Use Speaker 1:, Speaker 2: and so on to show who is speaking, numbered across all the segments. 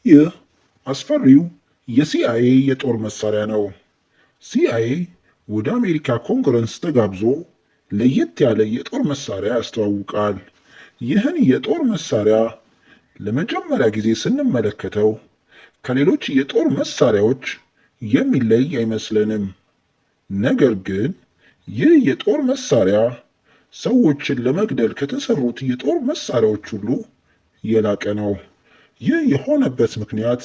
Speaker 1: ይህ አስፈሪው የሲአይኤ የጦር መሳሪያ ነው። ሲአይኤ ወደ አሜሪካ ኮንግረስ ተጋብዞ ለየት ያለ የጦር መሳሪያ ያስተዋውቃል። ይህን የጦር መሳሪያ ለመጀመሪያ ጊዜ ስንመለከተው ከሌሎች የጦር መሳሪያዎች የሚለይ አይመስለንም። ነገር ግን ይህ የጦር መሳሪያ ሰዎችን ለመግደል ከተሰሩት የጦር መሳሪያዎች ሁሉ የላቀ ነው። ይህ የሆነበት ምክንያት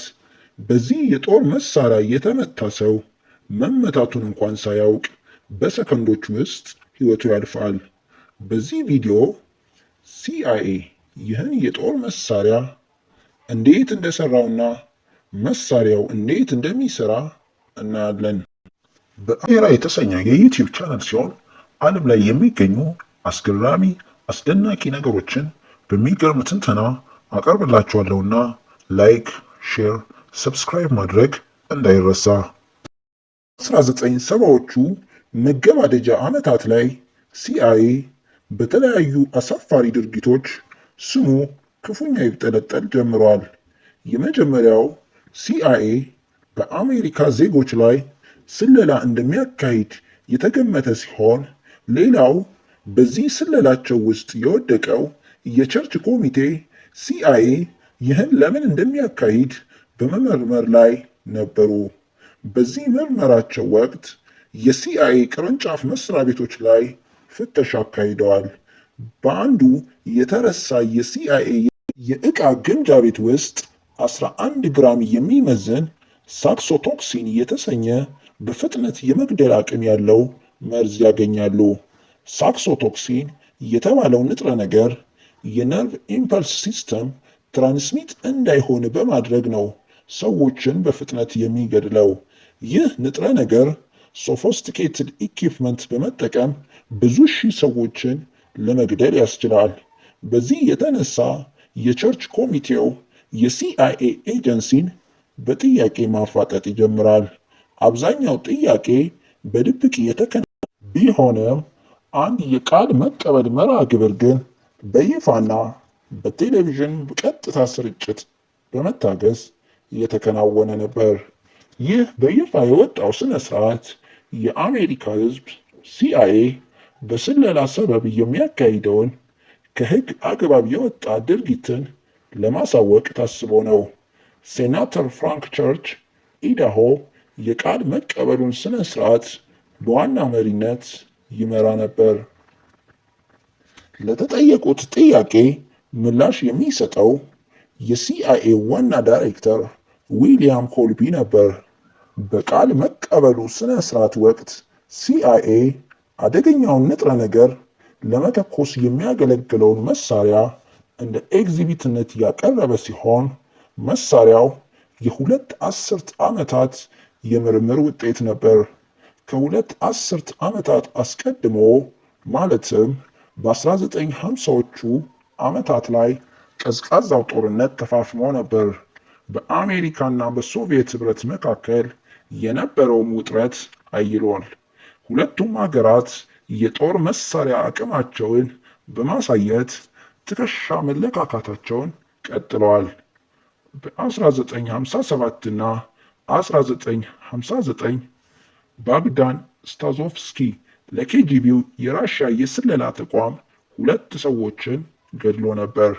Speaker 1: በዚህ የጦር መሳሪያ የተመታ ሰው መመታቱን እንኳን ሳያውቅ በሰከንዶች ውስጥ ሕይወቱ ያልፋል። በዚህ ቪዲዮ ሲአይኤ ይህን የጦር መሳሪያ እንዴት እንደሰራውና መሳሪያው እንዴት እንደሚሰራ እናያለን። በአሜራ የተሰኘ የዩቲዩብ ቻናል ሲሆን ዓለም ላይ የሚገኙ አስገራሚ አስደናቂ ነገሮችን በሚገርም ትንተና አቀርብላችኋለሁና ላይክ፣ ሼር፣ ሰብስክራይብ ማድረግ እንዳይረሳ። 1970ዎቹ መገባደጃ ዓመታት ላይ ሲአይኤ በተለያዩ አሳፋሪ ድርጊቶች ስሙ ክፉኛ ይብጠለጠል ጀምሯል። የመጀመሪያው ሲአይኤ በአሜሪካ ዜጎች ላይ ስለላ እንደሚያካሂድ የተገመተ ሲሆን፣ ሌላው በዚህ ስለላቸው ውስጥ የወደቀው የቸርች ኮሚቴ ሲአይኤ ይህን ለምን እንደሚያካሂድ በመመርመር ላይ ነበሩ። በዚህ ምርመራቸው ወቅት የሲአይኤ ቅርንጫፍ መስሪያ ቤቶች ላይ ፍተሻ አካሂደዋል። በአንዱ የተረሳ የሲአይኤ የዕቃ ግምጃ ቤት ውስጥ 11 ግራም የሚመዝን ሳክሶቶክሲን የተሰኘ በፍጥነት የመግደል አቅም ያለው መርዝ ያገኛሉ። ሳክሶቶክሲን የተባለው ንጥረ ነገር የነርቭ ኢምፐልስ ሲስተም ትራንስሚት እንዳይሆን በማድረግ ነው ሰዎችን በፍጥነት የሚገድለው። ይህ ንጥረ ነገር ሶፊስቲኬትድ ኢኩፕመንት በመጠቀም ብዙ ሺህ ሰዎችን ለመግደል ያስችላል። በዚህ የተነሳ የቸርች ኮሚቴው የሲአይኤ ኤጀንሲን በጥያቄ ማፋጠጥ ይጀምራል። አብዛኛው ጥያቄ በድብቅ የተከናወነ ቢሆንም አንድ የቃል መቀበል መርሃ ግብር ግን በይፋና በቴሌቪዥን ቀጥታ ስርጭት በመታገዝ የተከናወነ ነበር። ይህ በይፋ የወጣው ስነ ስርዓት የአሜሪካ ሕዝብ ሲአይኤ በስለላ ሰበብ የሚያካሂደውን ከሕግ አግባብ የወጣ ድርጊትን ለማሳወቅ ታስቦ ነው። ሴናተር ፍራንክ ቸርች ኢዳሆ የቃል መቀበሉን ስነ ስርዓት በዋና መሪነት ይመራ ነበር። ለተጠየቁት ጥያቄ ምላሽ የሚሰጠው የሲአይኤ ዋና ዳይሬክተር ዊሊያም ኮልቢ ነበር። በቃል መቀበሉ ስነ ስርዓት ወቅት ሲአይኤ አደገኛውን ንጥረ ነገር ለመተኮስ የሚያገለግለውን መሳሪያ እንደ ኤግዚቢትነት ያቀረበ ሲሆን፣ መሳሪያው የሁለት አስርት ዓመታት የምርምር ውጤት ነበር። ከሁለት አስርት ዓመታት አስቀድሞ ማለትም በ1950ዎቹ ዓመታት ላይ ቀዝቃዛው ጦርነት ተፋፍሞ ነበር። በአሜሪካና በሶቪየት ኅብረት መካከል የነበረውም ውጥረት አይሏል። ሁለቱም ሀገራት የጦር መሳሪያ አቅማቸውን በማሳየት ትከሻ መለካካታቸውን ቀጥለዋል። በ1957 እና 1959 ባግዳን ስታዞቭስኪ ለኬጂቢው የራሽያ የስለላ ተቋም 2 ሰዎችን ገድሎ ነበር።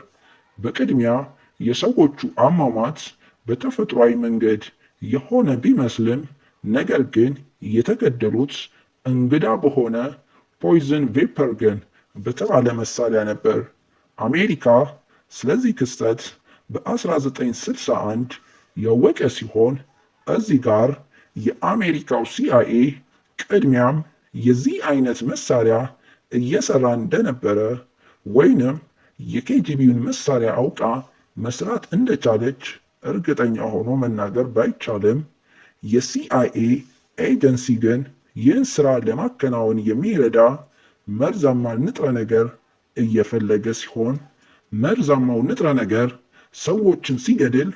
Speaker 1: በቅድሚያ የሰዎቹ አሟሟት በተፈጥሯዊ መንገድ የሆነ ቢመስልም፣ ነገር ግን የተገደሉት እንግዳ በሆነ ፖይዝን ቬፐር ገን በተባለ መሳሪያ ነበር። አሜሪካ ስለዚህ ክስተት በ1961 ያወቀ ሲሆን፣ እዚህ ጋር የአሜሪካው ሲአይኤ ቅድሚያም የዚህ አይነት መሳሪያ እየሰራ እንደነበረ ወይንም የኬጂቢውን መሳሪያ አውቃ መስራት እንደቻለች እርግጠኛ ሆኖ መናገር ባይቻልም፣ የሲአይኤ ኤጀንሲ ግን ይህን ስራ ለማከናወን የሚረዳ መርዛማ ንጥረ ነገር እየፈለገ ሲሆን፣ መርዛማው ንጥረ ነገር ሰዎችን ሲገድል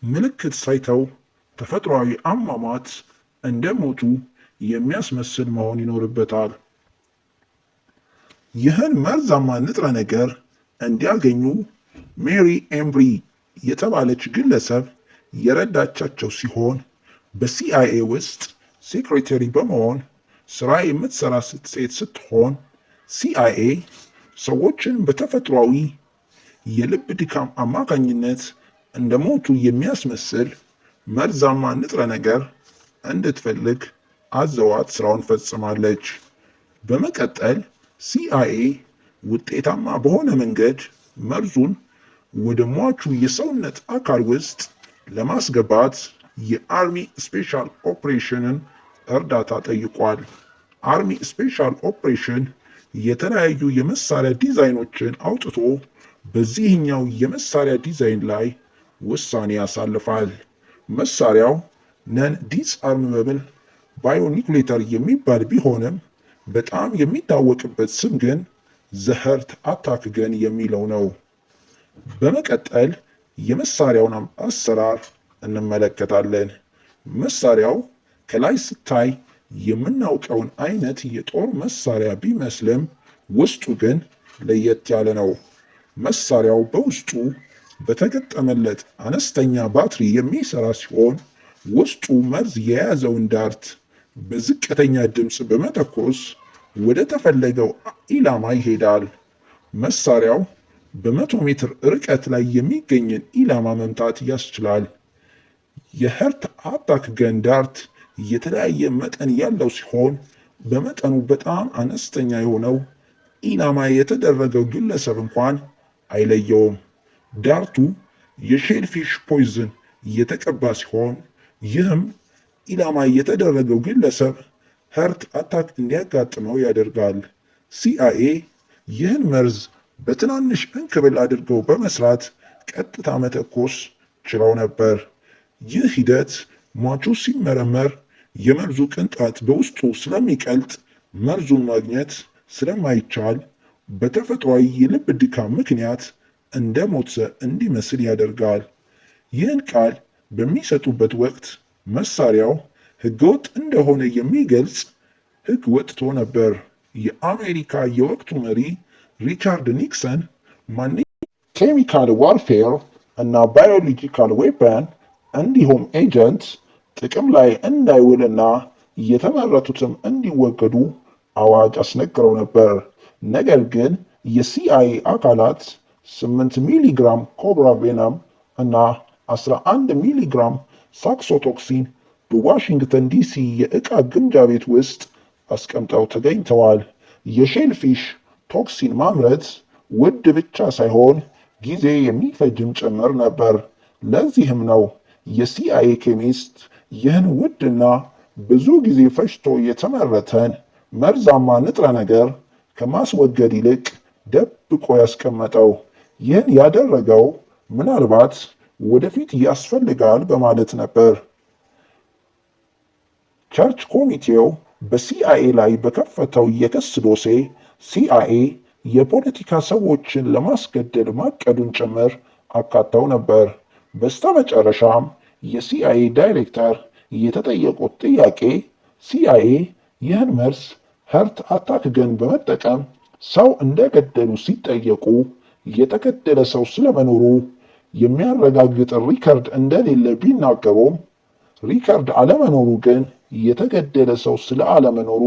Speaker 1: ምልክት ሳይተው ተፈጥሯዊ አሟሟት እንደሞቱ የሚያስመስል መሆን ይኖርበታል። ይህን መርዛማ ንጥረ ነገር እንዲያገኙ ሜሪ ኤምብሪ የተባለች ግለሰብ የረዳቻቸው ሲሆን በሲአይኤ ውስጥ ሴክሬተሪ በመሆን ስራ የምትሰራ ሴት ስትሆን ሲአይኤ ሰዎችን በተፈጥሯዊ የልብ ድካም አማካኝነት እንደሞቱ የሚያስመስል መርዛማ ንጥረ ነገር እንድትፈልግ አዘዋት ስራውን ፈጽማለች። በመቀጠል ሲአይኤ ውጤታማ በሆነ መንገድ መርዙን ወደ ሟቹ የሰውነት አካል ውስጥ ለማስገባት የአርሚ ስፔሻል ኦፕሬሽንን እርዳታ ጠይቋል። አርሚ ስፔሻል ኦፕሬሽን የተለያዩ የመሳሪያ ዲዛይኖችን አውጥቶ በዚህኛው የመሳሪያ ዲዛይን ላይ ውሳኔ ያሳልፋል። መሳሪያው ነን ዲስአርመብል ባዮኒኩሌተር የሚባል ቢሆንም በጣም የሚታወቅበት ስም ግን ዘህርት አታክ ገን የሚለው ነው። በመቀጠል የመሳሪያውን አሰራር እንመለከታለን። መሳሪያው ከላይ ስታይ የምናውቀውን አይነት የጦር መሳሪያ ቢመስልም ውስጡ ግን ለየት ያለ ነው። መሳሪያው በውስጡ በተገጠመለት አነስተኛ ባትሪ የሚሰራ ሲሆን ውስጡ መርዝ የያዘውን ዳርት በዝቅተኛ ድምፅ በመተኮስ ወደ ተፈለገው ኢላማ ይሄዳል። መሳሪያው በ100 ሜትር ርቀት ላይ የሚገኝን ኢላማ መምታት ያስችላል። የህርት አታክ ገን ዳርት የተለያየ መጠን ያለው ሲሆን በመጠኑ በጣም አነስተኛ የሆነው ኢላማ የተደረገው ግለሰብ እንኳን አይለየውም። ዳርቱ የሼልፊሽ ፖይዝን የተቀባ ሲሆን ይህም ኢላማ የተደረገው ግለሰብ ህርት አታክ እንዲያጋጥመው ያደርጋል። ሲአይኤ ይህን መርዝ በትናንሽ እንክብል አድርገው በመስራት ቀጥታ መተኮስ ችለው ነበር። ይህ ሂደት ሟቹ ሲመረመር የመርዙ ቅንጣት በውስጡ ስለሚቀልጥ መርዙን ማግኘት ስለማይቻል በተፈጥሯዊ የልብ ድካም ምክንያት እንደ ሞተ እንዲመስል ያደርጋል። ይህን ቃል በሚሰጡበት ወቅት መሳሪያው ህገወጥ እንደሆነ የሚገልጽ ህግ ወጥቶ ነበር። የአሜሪካ የወቅቱ መሪ ሪቻርድ ኒክሰን ኬሚካል ዋርፌር እና ባዮሎጂካል ዌፐን እንዲሁም ኤጀንት ጥቅም ላይ እንዳይውልና የተመረቱትም እንዲወገዱ አዋጅ አስነግረው ነበር። ነገር ግን የሲአይኤ አካላት 8 ሚሊግራም ኮብራ ቬነም እና 11 ሚሊግራም ሳክሶቶክሲን በዋሽንግተን ዲሲ የዕቃ ግምጃ ቤት ውስጥ አስቀምጠው ተገኝተዋል። የሼልፊሽ ቶክሲን ማምረት ውድ ብቻ ሳይሆን ጊዜ የሚፈጅም ጭምር ነበር። ለዚህም ነው የሲአይኤ ኬሚስት ይህን ውድና ብዙ ጊዜ ፈጅቶ የተመረተን መርዛማ ንጥረ ነገር ከማስወገድ ይልቅ ደብቆ ያስቀመጠው። ይህን ያደረገው ምናልባት ወደፊት ያስፈልጋል በማለት ነበር። ቸርች ኮሚቴው በሲአይኤ ላይ በከፈተው የክስ ዶሴ ሲአይኤ የፖለቲካ ሰዎችን ለማስገደል ማቀዱን ጭምር አካተው ነበር። በስተመጨረሻም የሲአይኤ ዳይሬክተር የተጠየቁት ጥያቄ ሲአይኤ ይህን መርዝ ህርት አታክ ገን በመጠቀም ሰው እንደገደሉ ሲጠየቁ የተገደለ ሰው ስለመኖሩ የሚያረጋግጥ ሪከርድ እንደሌለ ቢናገሩም ሪከርድ አለመኖሩ ግን የተገደለ ሰው ስለ አለመኖሩ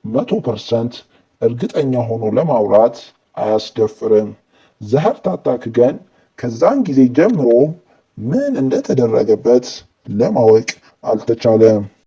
Speaker 1: 100% እርግጠኛ ሆኖ ለማውራት አያስደፍርም። ዘህርት አታክ ገን ከዛን ጊዜ ጀምሮ ምን እንደተደረገበት ለማወቅ አልተቻለም።